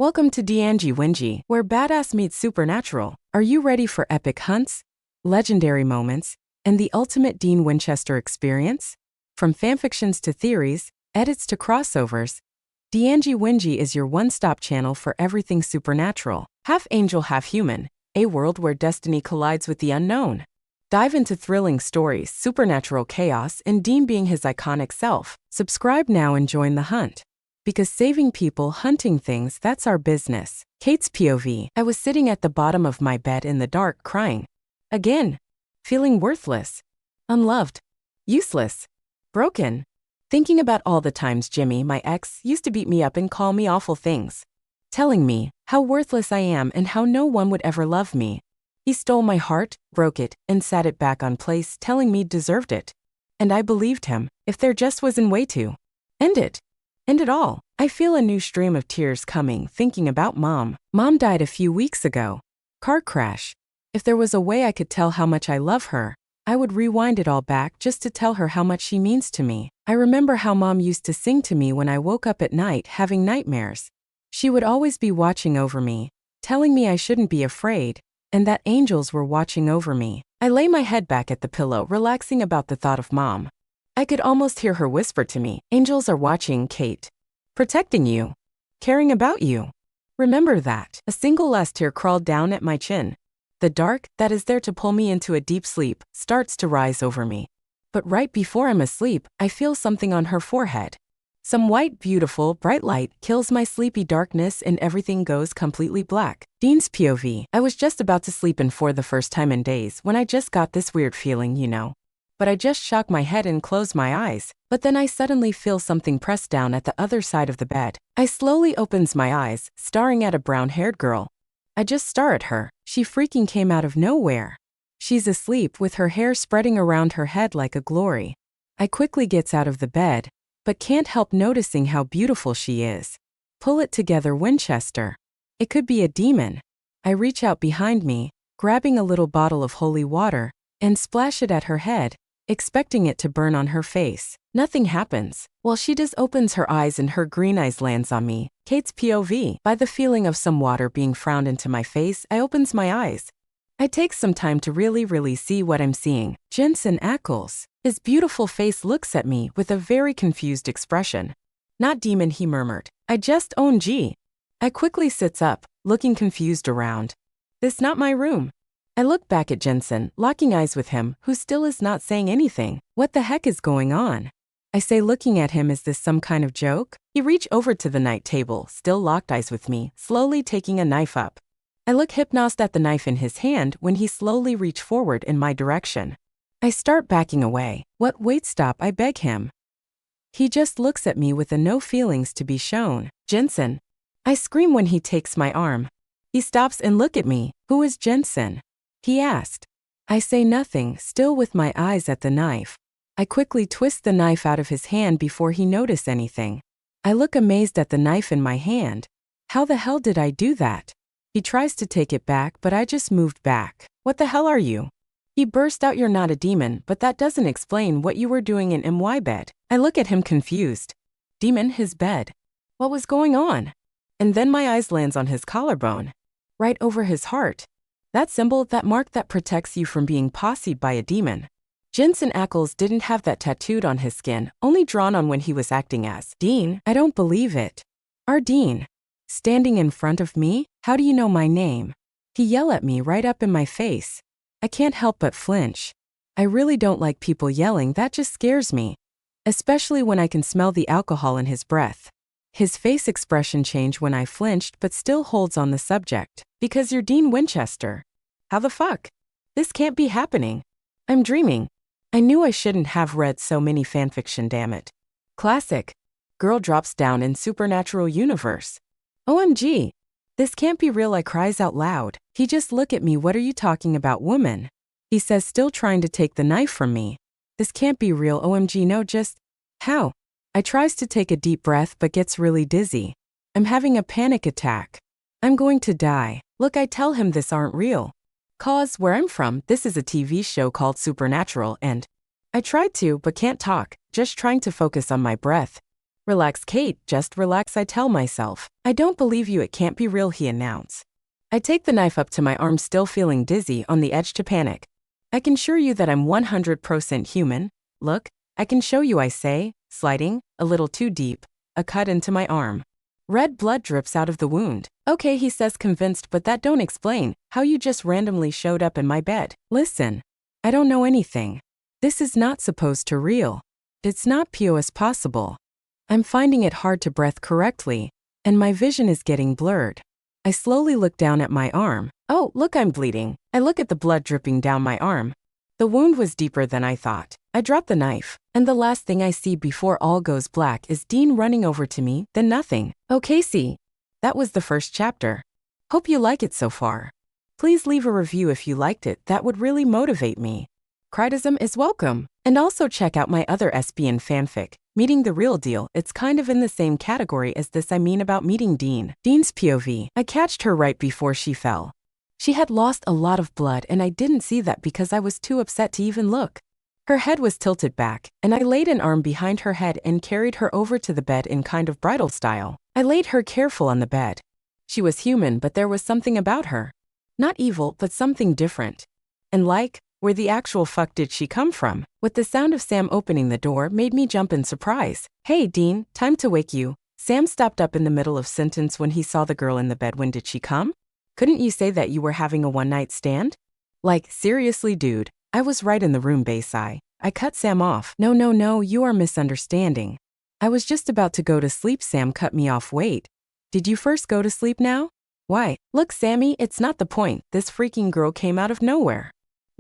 Welcome to D'Angie Wengie, where badass meets supernatural. Are you ready for epic hunts, legendary moments, and the ultimate Dean Winchester experience? From fanfictions to theories, edits to crossovers, D'Angie Wengie is your one-stop channel for everything supernatural. Half angel, half human, a world where destiny collides with the unknown. Dive into thrilling stories, supernatural chaos, and Dean being his iconic self. Subscribe now and join the hunt. Because saving people, hunting things, that's our business. Kate's POV. I was sitting at the bottom of my bed in the dark, crying. Again. Feeling worthless. Unloved. Useless. Broken. Thinking about all the times Jimmy, my ex, used to beat me up and call me awful things. Telling me how worthless I am and how no one would ever love me. He stole my heart, broke it, and sat it back on place, telling me deserved it. And I believed him. If there just wasn't way to end it. End it all. I feel a new stream of tears coming, thinking about Mom. Mom died a few weeks ago. Car crash. If there was a way I could tell how much I love her, I would rewind it all back just to tell her how much she means to me. I remember how Mom used to sing to me when I woke up at night having nightmares. She would always be watching over me, telling me I shouldn't be afraid, and that angels were watching over me. I lay my head back at the pillow, relaxing about the thought of Mom. I could almost hear her whisper to me, "Angels are watching, Kate. Protecting you. Caring about you. Remember that." A single last tear crawled down at my chin. The dark, that is there to pull me into a deep sleep, starts to rise over me. But right before I'm asleep, I feel something on her forehead. Some white, beautiful, bright light kills my sleepy darkness and everything goes completely black. Dean's POV. I was just about to sleep in for the first time in days when I just got this weird feeling, But I just shook my head and closed my eyes. But then I suddenly feel something pressed down at the other side of the bed. I slowly opens my eyes, staring at a brown-haired girl. I just stare at her. She freaking came out of nowhere. She's asleep with her hair spreading around her head like a glory. I quickly gets out of the bed, but can't help noticing how beautiful she is. Pull it together, Winchester. It could be a demon. I reach out behind me, grabbing a little bottle of holy water, and splash it at her head, expecting it to burn on her face. Nothing happens. Well, she just opens her eyes and her green eyes lands on me. Kate's POV. By the feeling of some water being frowned into my face, I opens my eyes. I take some time to really see what I'm seeing. Jensen Ackles. His beautiful face looks at me with a very confused expression. "Not demon," he murmured. "I just own G." I quickly sits up, looking confused around. This not my room. I look back at Jensen, locking eyes with him, who still is not saying anything. What the heck is going on? I say, looking at him, is this some kind of joke? He reach over to the night table, still locked eyes with me, slowly taking a knife up. I look hypnotized at the knife in his hand when he slowly reach forward in my direction. I start backing away. "What? Wait, stop," I beg him. He just looks at me with a no feelings to be shown. "Jensen." I scream when he takes my arm. He stops and look at me. "Who is Jensen?" he asked. I say nothing, still with my eyes at the knife. I quickly twist the knife out of his hand before he notice anything. I look amazed at the knife in my hand. How the hell did I do that? He tries to take it back, but I just moved back. "What the hell are you?" He burst out, "You're not a demon, but that doesn't explain what you were doing in my bed." I look at him confused. Demon, his bed. What was going on? And then my eyes lands on his collarbone. Right over his heart. That symbol, that mark that protects you from being posseed by a demon. Jensen Ackles didn't have that tattooed on his skin, only drawn on when he was acting as Dean. I don't believe it. Our Dean. Standing in front of me? "How do you know my name?" He yelled at me right up in my face. I can't help but flinch. I really don't like people yelling, that just scares me. Especially when I can smell the alcohol in his breath. His face expression changed when I flinched, but still holds on the subject. "Because you're Dean Winchester." How the fuck? This can't be happening. I'm dreaming. I knew I shouldn't have read so many fanfiction, damn it. Classic. Girl drops down in supernatural universe. OMG. This can't be real, I cries out loud. He just look at me, "What are you talking about, woman?" He says, still trying to take the knife from me. This can't be real, OMG, no, just... How? I tries to take a deep breath but gets really dizzy. I'm having a panic attack. I'm going to die. Look, I tell him this aren't real. Cause where I'm from, this is a TV show called Supernatural, and I tried to but can't talk, just trying to focus on my breath. Relax, Kate, just relax, I tell myself. I don't believe you, it can't be real, he announced. I take the knife up to my arm, still feeling dizzy, on the edge to panic. I can assure you that I'm 100% human. Look, I can show you, I say, sliding, a little too deep, a cut into my arm. Red blood drips out of the wound. Okay, he says, convinced, but that don't explain how you just randomly showed up in my bed. Listen, I don't know anything. This is not supposed to real. It's not POS possible. I'm finding it hard to breathe correctly, and my vision is getting blurred. I slowly look down at my arm. Oh, look, I'm bleeding. I look at the blood dripping down my arm. The wound was deeper than I thought. I drop the knife, and the last thing I see before all goes black is Dean running over to me, then nothing. Oh, Casey. That was the first chapter. Hope you like it so far. Please leave a review if you liked it, that would really motivate me. Criticism is welcome. And also check out my other SBN fanfic, Meeting the Real Deal. It's kind of in the same category as this, I mean about meeting Dean. Dean's POV. I catched her right before she fell. She had lost a lot of blood and I didn't see that because I was too upset to even look. Her head was tilted back, and I laid an arm behind her head and carried her over to the bed in kind of bridal style. I laid her careful on the bed. She was human, but there was something about her. Not evil, but something different. And like, where the actual fuck did she come from? With the sound of Sam opening the door made me jump in surprise. Hey, Dean, time to wake you. Sam stopped up in the middle of sentence when he saw the girl in the bed. When did she come? Couldn't you say that you were having a one-night stand? Like, seriously, dude. I was right in the room, Bayside. I cut Sam off. No, you are misunderstanding. I was just about to go to sleep. Sam cut me off. Wait. Did you first go to sleep now? Why? Look, Sammy, it's not the point. This freaking girl came out of nowhere.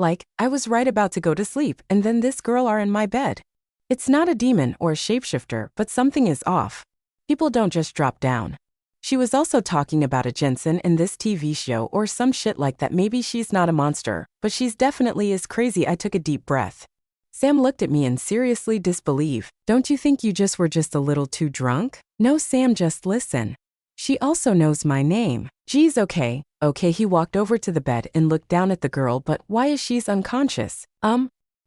Like, I was right about to go to sleep, and then this girl are in my bed. It's not a demon or a shapeshifter, but something is off. People don't just drop down. She was also talking about a Jensen in this TV show or some shit like that. Maybe she's not a monster, but she's definitely is crazy. I took a deep breath. Sam looked at me in seriously disbelief. Don't you think you just were just a little too drunk? No, Sam, just listen. She also knows my name. Geez, okay. He walked over to the bed and looked down at the girl, but why is she's unconscious?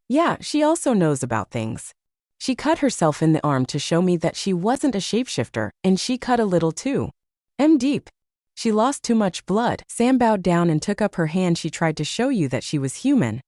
Yeah, she also knows about things. She cut herself in the arm to show me that she wasn't a shapeshifter, and she cut a little too. Deep. She lost too much blood. Sam bowed down and took up her hand. She tried to show you that she was human.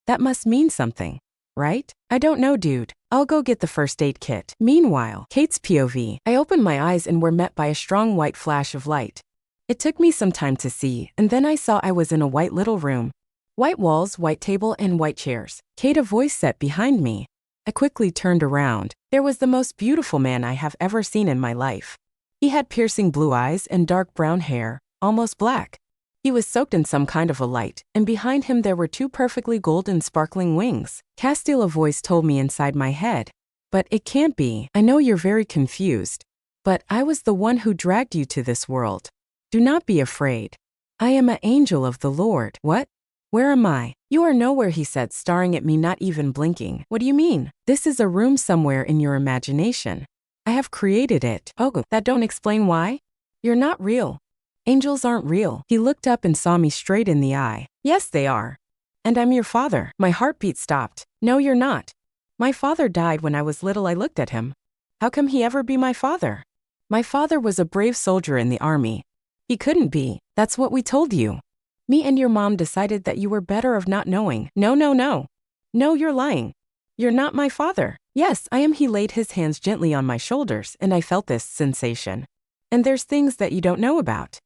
That must mean something, right? I don't know, dude. I'll go get the first aid kit. Meanwhile, Kate's POV. I opened my eyes and were met by a strong white flash of light. It took me some time to see, and then I saw I was in a white little room. White walls, white table, and white chairs. Kate, a voice said behind me. I quickly turned around. There was the most beautiful man I have ever seen in my life. He had piercing blue eyes and dark brown hair, almost black. He was soaked in some kind of a light, and behind him there were two perfectly golden sparkling wings. Castile, a voice told me inside my head. But it can't be. I know you're very confused. But I was the one who dragged you to this world. Do not be afraid. I am an angel of the Lord. What? Where am I? You are nowhere, he said, staring at me, not even blinking. What do you mean? This is a room somewhere in your imagination. I have created it. Oh, that don't explain why? You're not real. Angels aren't real. He looked up and saw me straight in the eye. Yes, they are. And I'm your father. My heartbeat stopped. No, you're not. My father died when I was little. I looked at him. How come he ever be my father? My father was a brave soldier in the army. He couldn't be. That's what we told you. Me and your mom decided that you were better of not knowing. No. No, you're lying. You're not my father. Yes, I am. He laid his hands gently on my shoulders, and I felt this sensation. And there's things that you don't know about.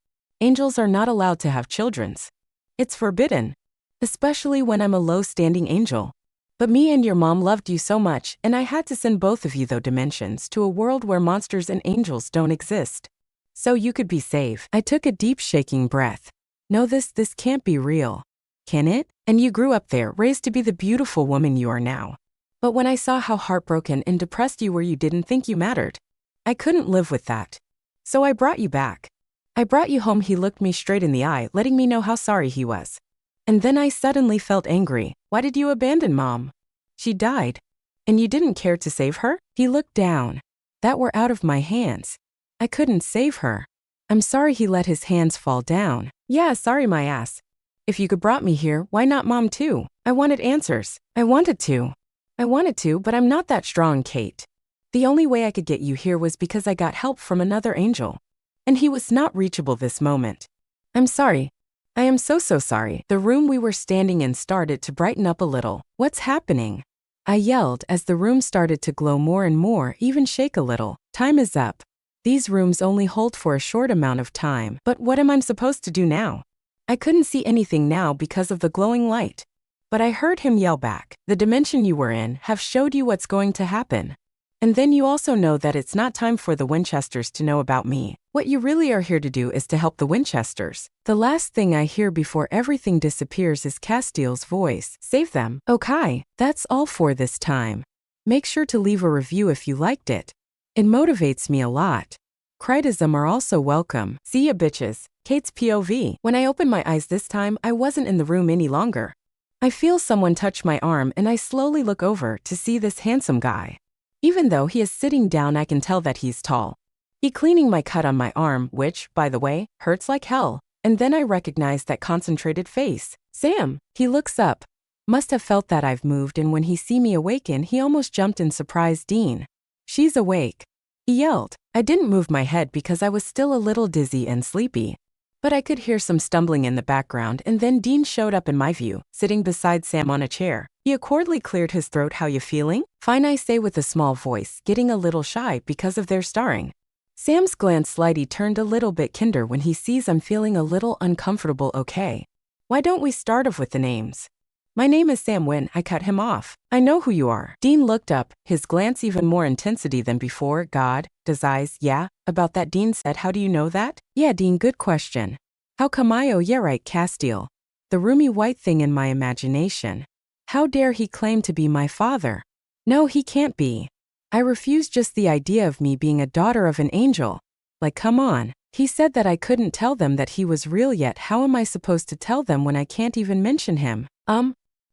Angels are not allowed to have childrens. It's forbidden. Especially when I'm a low-standing angel. But me and your mom loved you so much, and I had to send both of you, though dimensions, to a world where monsters and angels don't exist. So you could be safe. I took a deep shaking breath. No, this can't be real. Can it? And you grew up there, raised to be the beautiful woman you are now. But when I saw how heartbroken and depressed you were, you didn't think you mattered. I couldn't live with that. So I brought you back. I brought you home. He looked me straight in the eye, letting me know how sorry he was. And then I suddenly felt angry. Why did you abandon Mom? She died. And you didn't care to save her? He looked down. That were out of my hands. I couldn't save her. I'm sorry. He let his hands fall down. Yeah, sorry my ass. If you could brought me here, why not Mom too? I wanted answers. I wanted to, but I'm not that strong, Kate. The only way I could get you here was because I got help from another angel. And he was not reachable this moment. I'm sorry. I am so sorry. The room we were standing in started to brighten up a little. What's happening? I yelled as the room started to glow more and more, even shake a little. Time is up. These rooms only hold for a short amount of time. But what am I supposed to do now? I couldn't see anything now because of the glowing light. But I heard him yell back. The dimension you were in have showed you what's going to happen. And then you also know that it's not time for the Winchesters to know about me. What you really are here to do is to help the Winchesters. The last thing I hear before everything disappears is Castiel's voice. Save them. Okay, that's all for this time. Make sure to leave a review if you liked it. It motivates me a lot. Criticism are also welcome. See ya, bitches. Kate's POV. When I opened my eyes this time, I wasn't in the room any longer. I feel someone touch my arm and I slowly look over to see this handsome guy. Even though he is sitting down, I can tell that he's tall. He cleaning my cut on my arm, which, by the way, hurts like hell. And then I recognize that concentrated face. Sam. He looks up. Must have felt that I've moved, and when he see me awaken, he almost jumped and surprised Dean. She's awake. He yelled. I didn't move my head because I was still a little dizzy and sleepy. But I could hear some stumbling in the background, and then Dean showed up in my view, sitting beside Sam on a chair. He awkwardly cleared his throat. How you feeling? Fine, I say with a small voice, getting a little shy because of their starring. Sam's glance slightly turned a little bit kinder when he sees I'm feeling a little uncomfortable. Okay. Why don't we start off with the names? My name is Sam Wynn. I cut him off. I know who you are. Dean looked up, his glance even more intensity than before. God, does eyes, yeah, about that. Dean said. How do you know that? Yeah, Dean, good question. How come I? Oh, yeah, right, Castiel. The roomy white thing in my imagination. How dare he claim to be my father? No, he can't be. I refuse just the idea of me being a daughter of an angel. Like, come on. He said that I couldn't tell them that he was real yet. How am I supposed to tell them when I can't even mention him?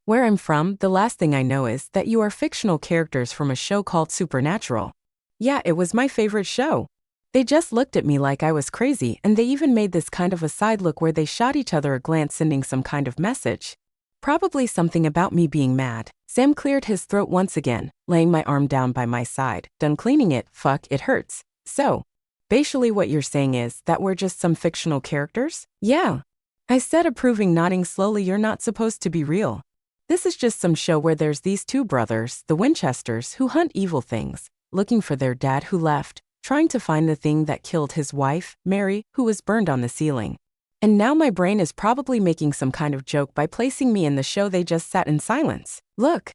Where I'm from, the last thing I know is that you are fictional characters from a show called Supernatural. Yeah, it was my favorite show. They just looked at me like I was crazy, and they even made this kind of a side look where they shot each other a glance, sending some kind of message. Probably something about me being mad. Sam cleared his throat once again, laying my arm down by my side. Done cleaning it. Fuck, it hurts. So, basically what you're saying is that we're just some fictional characters? Yeah. I said, approving, nodding slowly. You're not supposed to be real. This is just some show where there's these two brothers, the Winchesters, who hunt evil things, looking for their dad who left, trying to find the thing that killed his wife, Mary, who was burned on the ceiling. And now my brain is probably making some kind of joke by placing me in the show. They just sat in silence. Look.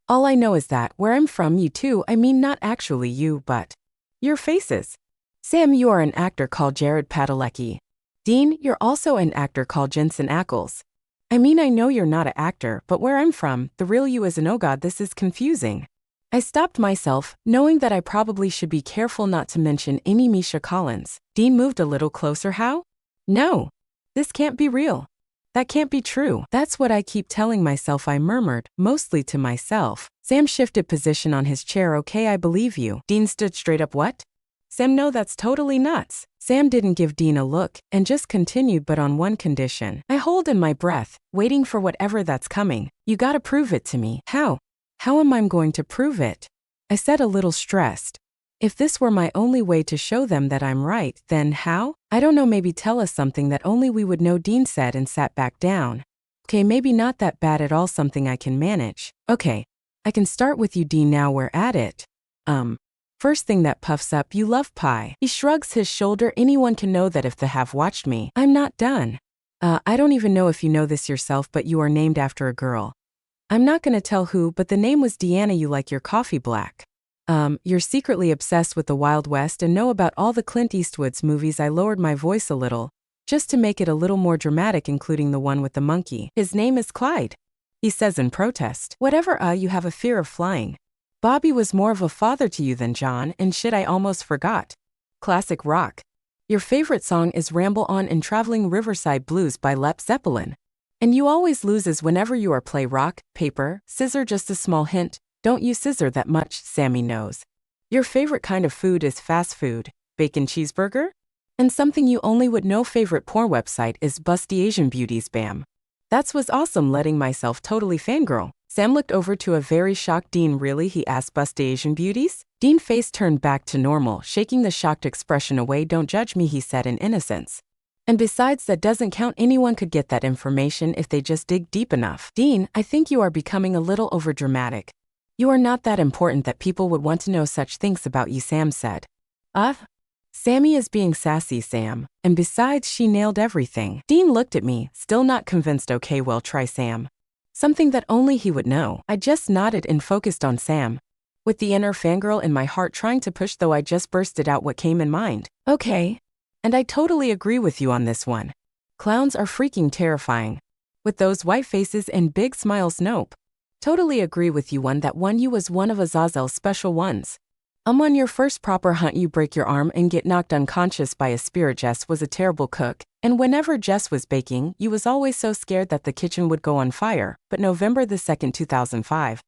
All I know is that where I'm from, you too, I mean not actually you, but your faces. Sam, you are an actor called Jared Padalecki. Dean, you're also an actor called Jensen Ackles. I mean, I know you're not an actor, but where I'm from, the real you is an oh god, this is confusing. I stopped myself, knowing that I probably should be careful not to mention any Misha Collins. Dean moved a little closer. How? No. This can't be real. That can't be true. That's what I keep telling myself, I murmured, mostly to myself. Sam shifted position on his chair. Okay, I believe you. Dean stood straight up. What? Sam, no, that's totally nuts. Sam didn't give Dean a look and just continued, but on one condition. I hold in my breath, waiting for whatever that's coming. You gotta prove it to me. How? How am I going to prove it? I said, a little stressed. If this were my only way to show them that I'm right, then how? I don't know, maybe tell us something that only we would know, Dean said and sat back down. Okay, maybe not that bad at all, something I can manage. Okay, I can start with you, Dean, now we're at it. First thing that puffs up, you love pie. He shrugs his shoulder. Anyone can know that if they have watched me. I'm not done. I don't even know if you know this yourself, but you are named after a girl. I'm not gonna tell who, but the name was Deanna. You like your coffee black. You're secretly obsessed with the Wild West and know about all the Clint Eastwood's movies. I lowered my voice a little, just to make it a little more dramatic, including the one with the monkey. His name is Clyde. He says in protest. Whatever, you have a fear of flying. Bobby was more of a father to you than John, and shit, I almost forgot. Classic rock. Your favorite song is Ramble On and Traveling Riverside Blues by Led Zeppelin. And you always loses whenever you are play rock, paper, scissor. Just a small hint, don't use scissor that much, Sammy knows. Your favorite kind of food is fast food, bacon cheeseburger? And something you only would know, favorite porn website is Busty Asian Beauties. Bam. That was awesome, letting myself totally fangirl. Sam looked over to a very shocked Dean. Really? He asked. Bust Asian beauties? Dean's face turned back to normal, shaking the shocked expression away. Don't judge me, he said in innocence. And besides, that doesn't count. Anyone could get that information if they just dig deep enough. Dean, I think you are becoming a little overdramatic. You are not that important that people would want to know such things about you, Sam said. Sammy is being sassy, Sam. And besides, she nailed everything. Dean looked at me, still not convinced. Okay, well, try, Sam. Something that only he would know. I just nodded and focused on Sam, with the inner fangirl in my heart trying to push, though I just bursted out what came in mind. Okay. And I totally agree with you on this one. Clowns are freaking terrifying. With those white faces and big smiles, nope. Totally agree with you on that one. You was one of Azazel's special ones. On your first proper hunt you break your arm and get knocked unconscious by a spirit. Jess was a terrible cook, and whenever Jess was baking, you was always so scared that the kitchen would go on fire. But November the 2nd, 2005,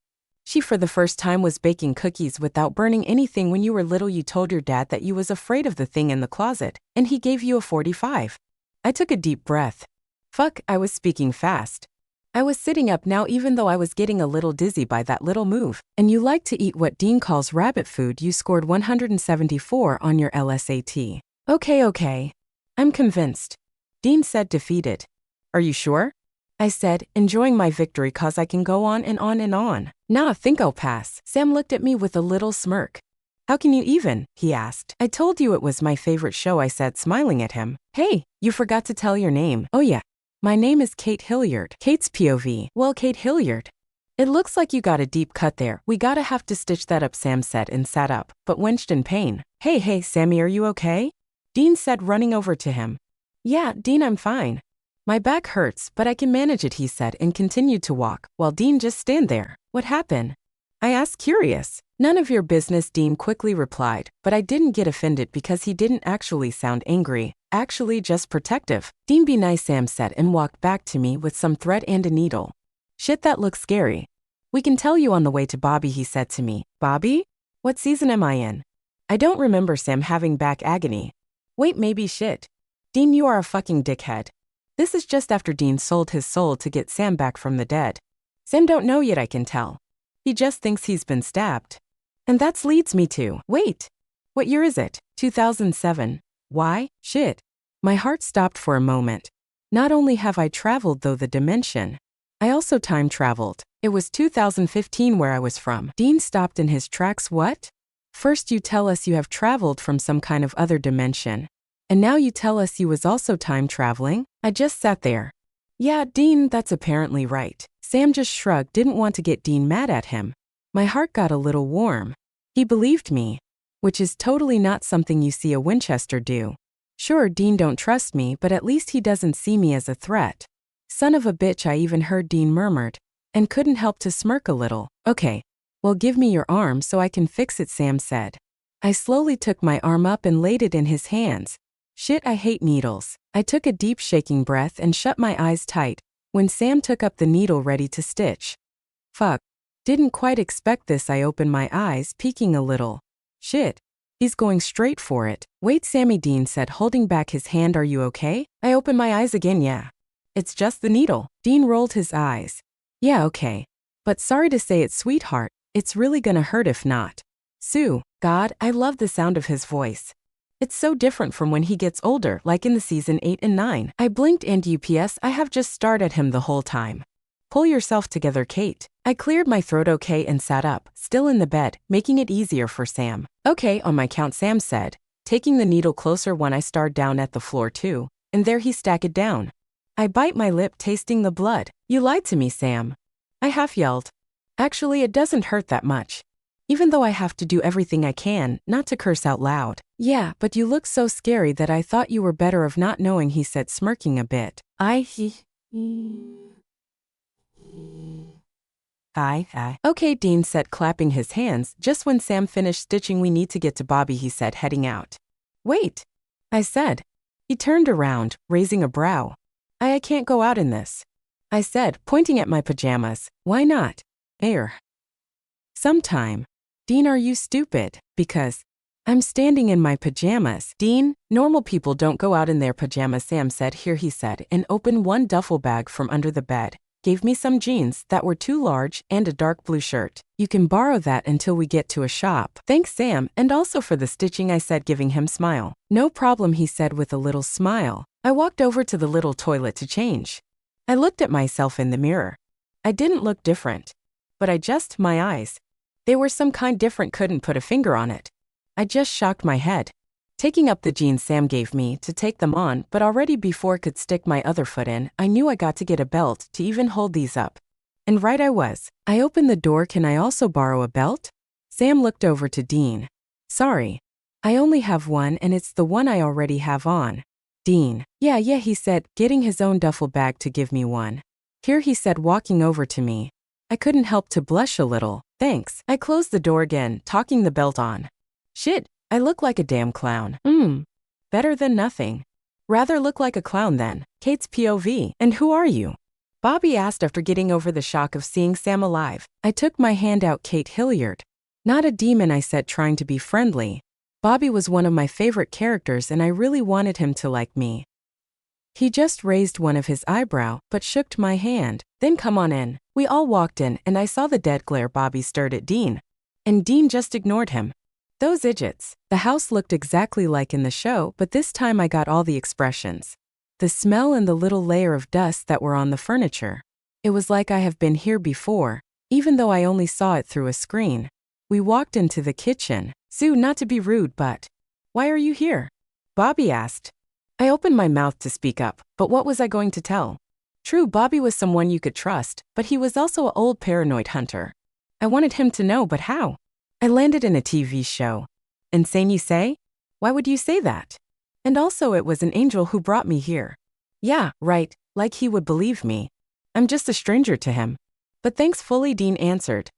she for the first time was baking cookies without burning anything. When you were little you told your dad that you was afraid of the thing in the closet, and he gave you a 45. I took a deep breath. Fuck, I was speaking fast. I was sitting up now even though I was getting a little dizzy by that little move. And you like to eat what Dean calls rabbit food. You scored 174 on your LSAT. Okay. I'm convinced. Dean said, defeated. Are you sure? I said, enjoying my victory cause I can go on and on and on. Nah, think I'll pass. Sam looked at me with a little smirk. How can you even? He asked. I told you it was my favorite show, I said, smiling at him. Hey, you forgot to tell your name. Oh yeah. My name is Kate Hilliard. Kate's POV. Well, Kate Hilliard. It looks like you got a deep cut there. We gotta have to stitch that up, Sam said and sat up, but winced in pain. Hey, Sammy, are you okay? Dean said, running over to him. Yeah, Dean, I'm fine. My back hurts, but I can manage it, he said and continued to walk, while Dean just stand there. What happened? I asked, curious. None of your business, Dean quickly replied, but I didn't get offended because he didn't actually sound angry. Actually just protective. Dean, be nice, Sam said and walked back to me with some thread and a needle. Shit, that looks scary. We can tell you on the way to Bobby, he said to me. Bobby? What season am I in? I don't remember, Sam, having back agony. Wait, maybe shit. Dean, you are a fucking dickhead. This is just after Dean sold his soul to get Sam back from the dead. Sam don't know yet, I can tell. He just thinks he's been stabbed. And that leads me to, wait. What year is it? 2007. Why? Shit. My heart stopped for a moment. Not only have I traveled though the dimension, I also time traveled. It was 2015 where I was from. Dean stopped in his tracks. What? First you tell us you have traveled from some kind of other dimension. And now you tell us you was also time traveling? I just sat there. Yeah, Dean, that's apparently right. Sam just shrugged, didn't want to get Dean mad at him. My heart got a little warm. He believed me. Which is totally not something you see a Winchester do. Sure, Dean don't trust me, but at least he doesn't see me as a threat. Son of a bitch, I even heard Dean murmured, and couldn't help to smirk a little. Okay, well, give me your arm so I can fix it, Sam said. I slowly took my arm up and laid it in his hands. Shit, I hate needles. I took a deep shaking breath and shut my eyes tight when Sam took up the needle ready to stitch. Fuck. Didn't quite expect this. I opened my eyes, peeking a little. Shit. He's going straight for it. Wait, Sammy, Dean said, holding back his hand. Are you okay? I opened my eyes again. Yeah. It's just the needle. Dean rolled his eyes. Yeah, okay. But sorry to say it, sweetheart. It's really gonna hurt if not. Sue. God, I love the sound of his voice. It's so different from when he gets older, like in the season 8 and 9. I blinked and UPS, I have just stared at him the whole time. Pull yourself together, Kate. I cleared my throat okay and sat up, still in the bed, making it easier for Sam. Okay, on my count, Sam said, taking the needle closer when I stared down at the floor too, and there he stacked it down. I bite my lip, tasting the blood. You lied to me, Sam. I half yelled. Actually, it doesn't hurt that much. Even though I have to do everything I can not to curse out loud. Yeah, but you look so scary that I thought you were better of not knowing, he said, smirking a bit. Okay, Dean said, clapping his hands. Just when Sam finished stitching, we need to get to Bobby, he said, heading out. Wait, I said. He turned around, raising a brow. I can't go out in this. I said, pointing at my pajamas. Why not? Sometime. Dean, are you stupid? Because I'm standing in my pajamas. Dean, normal people don't go out in their pajamas, Sam said. Here, he said, and opened one duffel bag from under the bed. gave me some jeans that were too large and a dark blue shirt. You can borrow that until we get to a shop. Thanks, Sam, and also for the stitching, I said, giving him smile. No problem, he said with a little smile. I walked over to the little toilet to change. I looked at myself in the mirror. I didn't look different, but I just, my eyes. They were some kind different, couldn't put a finger on it. I just shocked my head. Taking up the jeans Sam gave me to take them on, but already before I could stick my other foot in, I knew I got to get a belt to even hold these up. And right I was. I opened the door. Can I also borrow a belt? Sam looked over to Dean. Sorry. I only have one and it's the one I already have on. Dean. Yeah, he said, getting his own duffel bag to give me one. Here, he said, walking over to me. I couldn't help to blush a little. Thanks. I closed the door again, talking the belt on. Shit. I look like a damn clown. Better than nothing. Rather look like a clown then. Kate's POV. And who are you? Bobby asked after getting over the shock of seeing Sam alive. I took my hand out. Kate Hilliard. Not a demon, I said, trying to be friendly. Bobby was one of my favorite characters and I really wanted him to like me. He just raised one of his eyebrow, but shook my hand. Then come on in. We all walked in and I saw the dead glare Bobby stared at Dean. And Dean just ignored him. Those idiots. The house looked exactly like in the show, but this time I got all the expressions. The smell and the little layer of dust that were on the furniture. It was like I have been here before, even though I only saw it through a screen. We walked into the kitchen. Sue, not to be rude, but why are you here? Bobby asked. I opened my mouth to speak up, but what was I going to tell? True, Bobby was someone you could trust, but he was also an old paranoid hunter. I wanted him to know, but how? I landed in a TV show. Insane, you say? Why would you say that? And also, it was an angel who brought me here. Yeah, right, like he would believe me. I'm just a stranger to him. But thanks fully, Dean answered.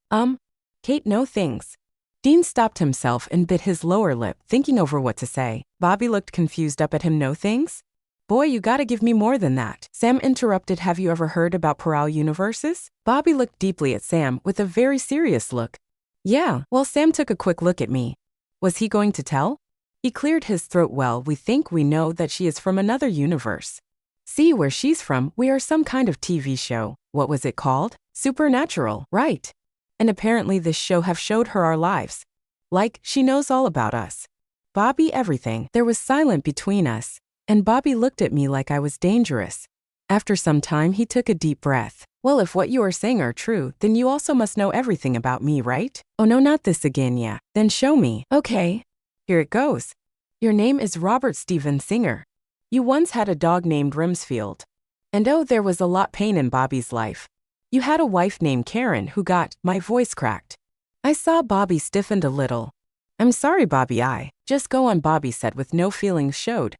Kate, no thanks. Dean stopped himself and bit his lower lip, thinking over what to say. Bobby looked confused up at him. No thanks? Boy, you gotta give me more than that. Sam interrupted. Have you ever heard about parallel universes? Bobby looked deeply at Sam with a very serious look. Yeah, well, Sam took a quick look at me. Was he going to tell? He cleared his throat. Well, we think we know that she is from another universe. See where she's from, we are some kind of TV show. What was it called? Supernatural, right. And apparently this show have showed her our lives. Like, she knows all about us. Bobby, everything. There was silent between us, and Bobby looked at me like I was dangerous. After some time, he took a deep breath. Well, if what you are saying are true, then you also must know everything about me, right? Oh no, not this again, yeah. Then show me. Okay. Here it goes. Your name is Robert Steven Singer. You once had a dog named Rimsfield. And oh, there was a lot pain in Bobby's life. You had a wife named Karen who got, my voice cracked. I saw Bobby stiffened a little. I'm sorry, Bobby, just go on, Bobby said with no feelings showed.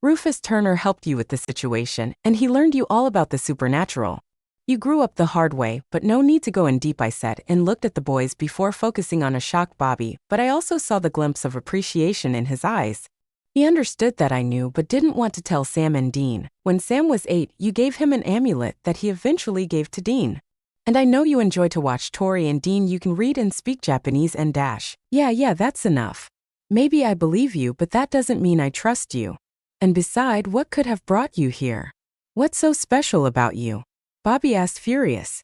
Rufus Turner helped you with the situation, and he learned you all about the supernatural. You grew up the hard way, but no need to go in deep, I said, and looked at the boys before focusing on a shocked Bobby, but I also saw the glimpse of appreciation in his eyes. He understood that I knew but didn't want to tell Sam and Dean. When Sam was 8, you gave him an amulet that he eventually gave to Dean. And I know you enjoy to watch Tori and Dean. You can read and speak Japanese and dash. Yeah, that's enough. Maybe I believe you, but that doesn't mean I trust you. And beside, what could have brought you here? What's so special about you? Bobby asked, furious.